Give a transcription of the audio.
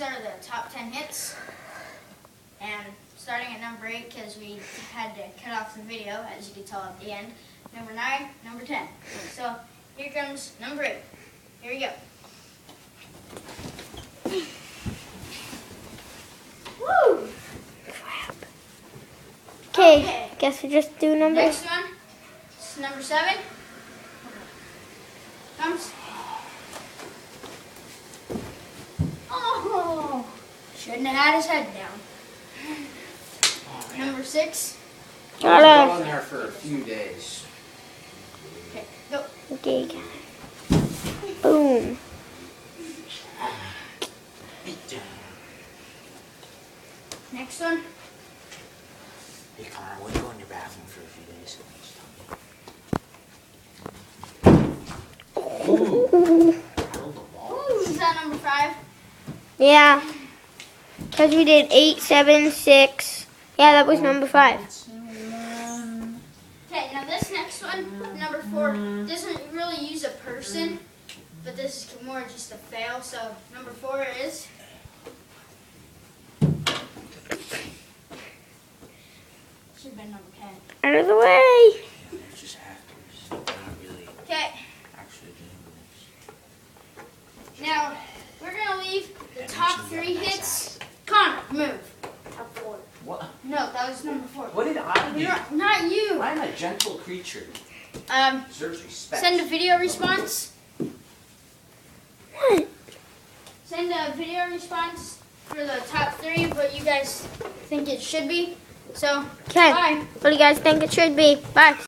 these are the top 10 hits. And starting at number 8, because we had to cut off the video, as you can tell at the end. Number 9, number 10. So here comes number 8. Here we go. Woo! Okay, guess we just do numbers. Next one, it's number 7. Comes. Oh! Shouldn't have had his head down. Number 6. I was on there for a few days. Okay, go. Okay. Boom. Next one. Hey Connor, we'll go in your bathroom for a few days. Ooh. Roll the ball. Ooh, is that number 5? Yeah. Because we did 8, 7, 6. Yeah, that was number 5. Okay, now this next one, number 4, doesn't really use a person, but this is more just a fail. So number 4 is. Should have been number 10. Out of the way. Yeah, they're just actors. They're not really Okay, actually doing this. now we're gonna leave the top 3 hits. Connor, move. Top 4. What? No, that was number 4. What did I do? Not you. I'm a gentle creature. Deserves respect. Send a video response. What? Send a video response for the top 3, what you guys think it should be. So, Okay. bye. What do you guys think it should be? Bye.